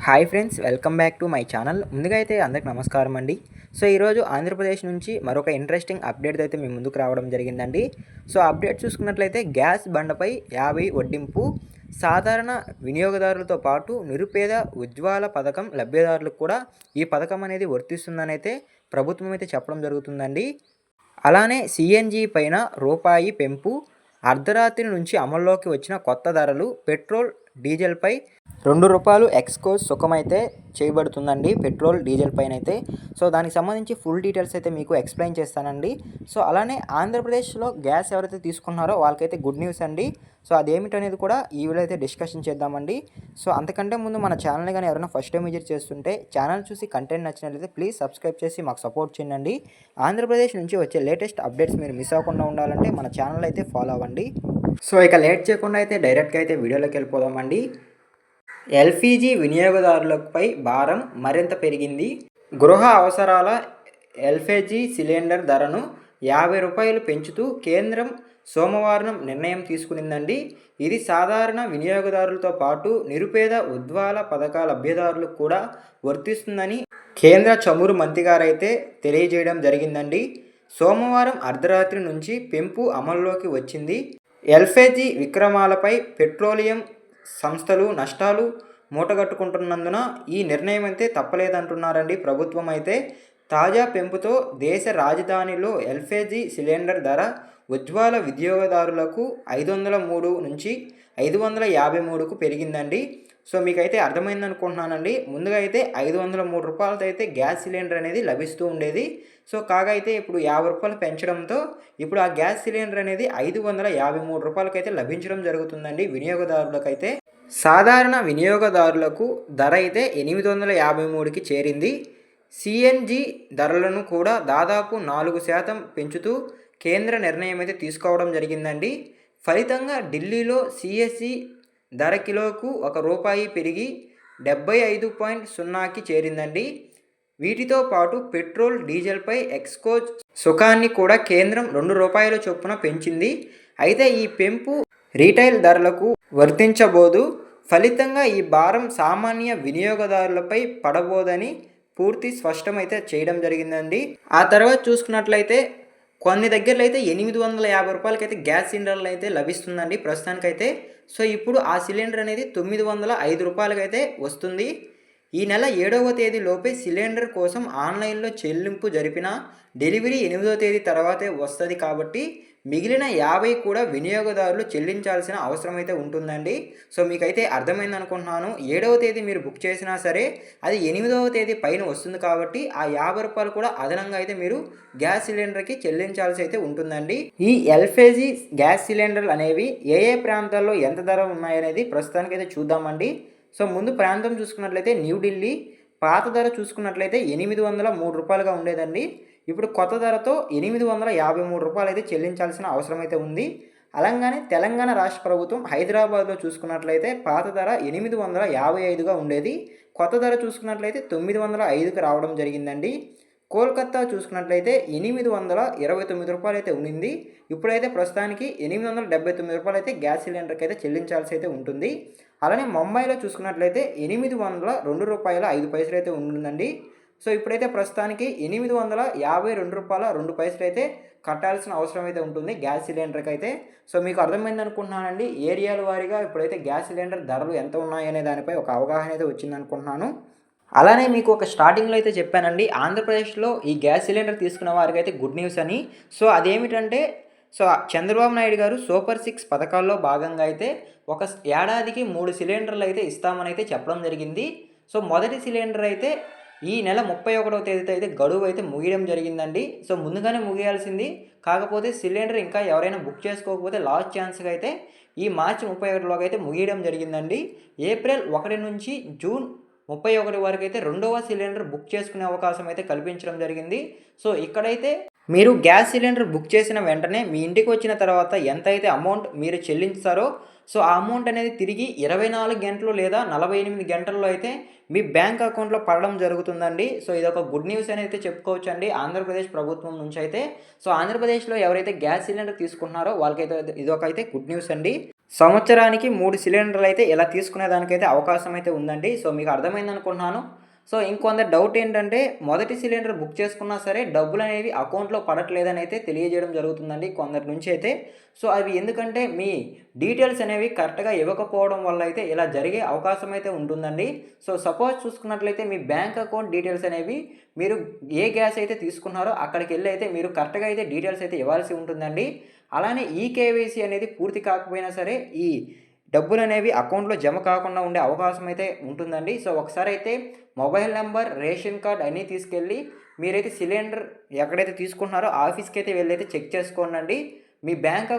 Hi friends, welcome back to my channel. ముందుగా అయితే అందరికి నమస్కారం అండి. సో ఈరోజు ఆంధ్రప్రదేశ్ నుంచి మరొక ఇంట్రెస్టింగ్ అప్డేట్ అయితే మీ ముందుకు రావడం జరిగిందండి. సో అప్డేట్ చూసుకున్నట్లయితే గ్యాస్ బండపై 50 వడ్డింపు, సాధారణ వినియోగదారులతో పాటు నిరుపేద ఉజ్వాల పథకం లబ్ధిదారులకు కూడా ఈ పథకం అనేది వర్తిస్తుందని అయితే ప్రభుత్వం అయితే చెప్పడం జరుగుతుందండి. అలానే సిఎన్జి పైన రూపాయి పెంపు, అర్ధరాత్రి నుంచి అమల్లోకి వచ్చిన కొత్త ధరలు, పెట్రోల్ డీజిల్పై ₹2 ఎక్స్కోజ్ సుఖమైతే చేయబడుతుందండి పెట్రోల్ డీజిల్ పైన అయితే. సో దానికి సంబంధించి ఫుల్ డీటెయిల్స్ అయితే మీకు ఎక్స్ప్లెయిన్ చేస్తానండి. సో అలానే ఆంధ్రప్రదేశ్లో గ్యాస్ ఎవరైతే తీసుకున్నారో వాళ్ళకైతే గుడ్ న్యూస్ అండి. సో అదేమిటనేది కూడా ఈ వీడియో అయితే డిస్కషన్ చేద్దామండి. సో అంతకంటే ముందు మన ఛానల్ని కానీ ఎవరైనా ఫస్ట్ టైం విజిట్ చేస్తుంటే ఛానల్ చూసి కంటెంట్ నచ్చినట్లయితే ప్లీజ్ సబ్స్క్రైబ్ చేసి మాకు సపోర్ట్ చేయండి. ఆంధ్రప్రదేశ్ నుంచి వచ్చే లేటెస్ట్ అప్డేట్స్ మీరు మిస్ అవ్వకుండా ఉండాలంటే మన ఛానల్ అయితే ఫాలో అవ్వండి. సో ఇక లేట్ చేయకుండా అయితే డైరెక్ట్గా అయితే వీడియోలోకి వెళ్ళిపోదామండి. ఎల్పీజీ వినియోగదారులపై భారం మరింత పెరిగింది. గృహ అవసరాల ఎల్పీజీ సిలిండర్ ధరను ₹50 పెంచుతూ కేంద్రం సోమవారం నిర్ణయం తీసుకునిందండి. ఇది సాధారణ వినియోగదారులతో పాటు నిరుపేద ఉజ్వాల పథకాల లబ్ధిదారులకు కూడా వర్తిస్తుందని కేంద్ర చమురు మంత్రి గారైతే తెలియజేయడం జరిగిందండి. సోమవారం అర్ధరాత్రి నుంచి పెంపు అమల్లోకి వచ్చింది. ఎల్పీజీ విక్రమాలపై పెట్రోలియం సంస్థలు నష్టాలు మూటగట్టుకుంటున్నందున ఈ నిర్ణయం అయితే తప్పలేదంటున్నారండి ప్రభుత్వం అయితే. తాజా పెంపుతో దేశ రాజధానిలో ఎల్పీజీ సిలిండర్ ధర ఉజ్వాల వినియోగదారులకు 503 నుంచి 553కు పెరిగిందండి. సో మీకైతే అర్థమైంది అనుకుంటున్నానండి. ముందుగా అయితే ₹503 అయితే గ్యాస్ సిలిండర్ అనేది లభిస్తూ ఉండేది. సో కాగా అయితే ఇప్పుడు ₹50 పెంచడంతో ఇప్పుడు ఆ గ్యాస్ సిలిండర్ అనేది ₹553 అయితే లభించడం జరుగుతుందండి వినియోగదారులకైతే. సాధారణ వినియోగదారులకు ధర అయితే 853కి చేరింది. సిఎన్జి ధరలను కూడా దాదాపు 4% పెంచుతూ కేంద్ర నిర్ణయం అయితే తీసుకోవడం జరిగిందండి. ఫలితంగా ఢిల్లీలో సిఎస్సి ధర కిలోకు ₹1 పెరిగి 75.0కి చేరిందండి. వీటితో పాటు పెట్రోల్ డీజిల్పై ఎక్స్కోజ్ సుఖాన్ని కూడా కేంద్రం ₹2 చొప్పున పెంచింది. అయితే ఈ పెంపు రీటైల్ ధరలకు వర్తించబోదు. ఫలితంగా ఈ భారం సామాన్య వినియోగదారులపై పడబోదని పూర్తి స్పష్టమైతే చేయడం జరిగిందండి. ఆ తర్వాత చూసుకున్నట్లయితే కొన్ని దగ్గరలో అయితే ₹850 అయితే గ్యాస్ సిలిండర్లు అయితే లభిస్తుందండి ప్రస్తుతానికైతే. సో ఇప్పుడు ఆ సిలిండర్ అనేది ₹905 అయితే వస్తుంది. ఈ నెల 7వ తేదీ లోపే సిలిండర్ కోసం ఆన్లైన్లో చెల్లింపు జరిపిన డెలివరీ 8వ తేదీ తర్వాతే వస్తుంది కాబట్టి మిగిలిన 50 కూడా వినియోగదారులు చెల్లించాల్సిన అవసరం అయితే ఉంటుందండి. సో మీకైతే అర్థమైంది అనుకుంటున్నాను. 7వ తేదీ మీరు బుక్ చేసినా సరే అది 8వ తేదీ పైన వస్తుంది కాబట్టి ఆ ₹50 కూడా అదనంగా అయితే మీరు గ్యాస్ సిలిండర్కి చెల్లించాల్సి అయితే ఉంటుందండి. ఈ ఎల్పీజీ గ్యాస్ సిలిండర్లు అనేవి ఏ ఏ ప్రాంతాల్లో ఎంత ధర ఉన్నాయనేది ప్రస్తుతానికైతే చూద్దామండి. సో ముందు ప్రాంతం చూసుకున్నట్లయితే న్యూఢిల్లీ పాత ధర చూసుకున్నట్లయితే ₹803గా ఉండేదండి. ఇప్పుడు కొత్త ధరతో ₹853 అయితే చెల్లించాల్సిన అవసరం అయితే ఉంది. అలాగే తెలంగాణ రాష్ట్ర ప్రభుత్వం హైదరాబాద్లో చూసుకున్నట్లయితే పాత ధర 855గా ఉండేది. కొత్త ధర చూసుకున్నట్లయితే 905కి రావడం జరిగిందండి. కోల్కతా చూసుకున్నట్లయితే ₹829 అయితే ఉండింది. ఇప్పుడైతే ప్రస్తుతానికి ₹879 అయితే గ్యాస్ సిలిండర్కి అయితే చెల్లించాల్సి అయితే ఉంటుంది. అలానే ముంబైలో చూసుకున్నట్లయితే ₹802.05 అయితే ఉంటుందండి. సో ఇప్పుడైతే ప్రస్తుతానికి ₹852.02 అయితే కట్టాల్సిన అవసరం అయితే ఉంటుంది గ్యాస్ సిలిండర్కి అయితే. సో మీకు అర్థమైంది అనుకుంటున్నానండి. ఏరియాల వారీగా ఇప్పుడైతే గ్యాస్ సిలిండర్ ధరలు ఎంత ఉన్నాయనే దానిపై ఒక అవగాహన అయితే వచ్చింది అనుకుంటున్నాను. అలానే మీకు ఒక స్టార్టింగ్లో అయితే చెప్పానండి, ఆంధ్రప్రదేశ్లో ఈ గ్యాస్ సిలిండర్ తీసుకున్న వారికి అయితే గుడ్ న్యూస్ అని. సో అదేమిటంటే చంద్రబాబు నాయుడు గారు సూపర్ 6 పథకాల్లో భాగంగా అయితే ఒక ఏడాదికి 3 సిలిండర్లు అయితే ఇస్తామని అయితే చెప్పడం జరిగింది. సో మొదటి సిలిండర్ అయితే ఈ నెల 31వ తేదీతో అయితే గడువు అయితే ముగియడం జరిగిందండి. సో ముందుగానే ముగియాల్సింది, కాకపోతే సిలిండర్ ఇంకా ఎవరైనా బుక్ చేసుకోకపోతే లాస్ట్ ఛాన్స్గా అయితే ఈ మార్చి 31లోకి అయితే ముగియడం జరిగిందండి. ఏప్రిల్ 1 నుంచి జూన్ 31 వరకు అయితే రెండవ సిలిండర్ బుక్ చేసుకునే అవకాశం అయితే కల్పించడం జరిగింది. సో ఇక్కడైతే మీరు గ్యాస్ సిలిండర్ బుక్ చేసిన వెంటనే మీ ఇంటికి వచ్చిన తర్వాత ఎంత అయితే అమౌంట్ మీరు చెల్లించారో సో ఆ అమౌంట్ అనేది తిరిగి 24 గంటలు లేదా 48 గంటల్లో అయితే మీ బ్యాంక్ అకౌంట్లో పడడం జరుగుతుందండి. సో ఇదొక గుడ్ న్యూస్ అని అయితే చెప్పుకోవచ్చు అండి ఆంధ్రప్రదేశ్ ప్రభుత్వం నుంచి అయితే. సో ఆంధ్రప్రదేశ్లో ఎవరైతే గ్యాస్ సిలిండర్ తీసుకుంటున్నారో వాళ్ళకైతే ఇదొక అయితే గుడ్ న్యూస్ అండి. సంవత్సరానికి 3 సిలిండర్లు అయితే ఇలా తీసుకునేదానికైతే అవకాశం అయితే ఉందండి. సో మీకు అర్థమైందనుకుంటున్నాను. సో ఇంకొందరి డౌట్ ఏంటంటే మొదటి సిలిండర్ బుక్ చేసుకున్నా సరే డబ్బులనేవి అకౌంట్‌లో పడట్లేదని అయితే తెలియజేయడం జరుగుతుందండి కొందరి నుంచి అయితే. సో అవి ఎందుకంటే మీ డీటెయిల్స్ అనేవి కరెక్ట్‌గా ఇవ్వకపోవడం వల్ల అయితే ఇలా జరిగే అవకాశం అయితే ఉంటుందండి. సో సపోజ్ చూసుకున్నట్లయితే మీ బ్యాంక్ అకౌంట్ డీటెయిల్స్ అనేవి మీరు ఏ గ్యాస్ అయితే తీసుకున్నారో అక్కడికెళ్ళి అయితే మీరు కరెక్ట్‌గా అయితే డీటెయిల్స్ అయితే ఇవ్వాల్సి ఉంటుందండి. అలానే ఈకేవైసీ అనేది పూర్తి కాకపోయినా సరే ఈ డబ్బులనేవి అకౌంట్‌లో జమ కాకుండా ఉండే అవకాశం అయితే ఉంటుందండి. సో ఒకసారైతే మొబైల్ నంబర్, రేషన్ కార్డ్ అన్నీ తీసుకెళ్ళి మీరైతే సిలిండర్ ఎక్కడైతే తీసుకుంటున్నారో ఆఫీస్‌కైతే వెళ్ళైతే చెక్ చేసుకోండండి. మీ బ్యాంక్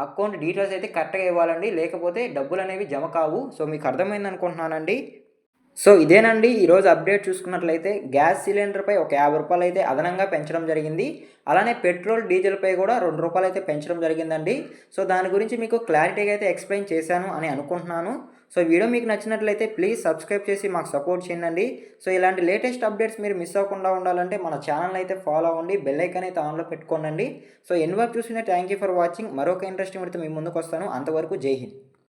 అకౌంట్ డీటెయిల్స్ అయితే కరెక్ట్‌గా ఇవ్వాలండి. లేకపోతే డబ్బులనేవి జమ కావు. సో మీకు అర్థమైందనుకుంటున్నానండి. సో ఇదేనండి ఈరోజు అప్డేట్ చూసుకున్నట్లయితే గ్యాస్ సిలిండర్‌పై ఒక రూ. 50 అయితే అదనంగా పెంచడం జరిగింది. అలానే పెట్రోల్, డీజిల్‌పై కూడా రూ. 2 అయితే పెంచడం జరిగిందండి. సో దాని గురించి మీకు క్లారిటీగా అయితే ఎక్స్‌ప్లెయిన్ చేశాను అని అనుకుంటున్నాను. సో వీడియో మీకు నచ్చినట్లయితే ప్లీజ్ సబ్స్క్రైబ్ చేసి మాకు సపోర్ట్ చేయండి. సో ఇలాంటి లేటెస్ట్ అప్డేట్స్ మీరు మిస్ అవ్వకుండా ఉండాలంటే మన ఛానల్ అయితే ఫాలో అవ్వండి. బెల్ ఐకాన్ అయితే ఆన్‌లో పెట్టుకోండి. సో ఎన్ని వరకు చూసినా థ్యాంక్ యూ ఫర్ వాచింగ్. మరొక ఇంట్రెస్టింగ్ వీడియోతో మీ ముందుకు వస్తాను. అంతవరకు జై హింద్.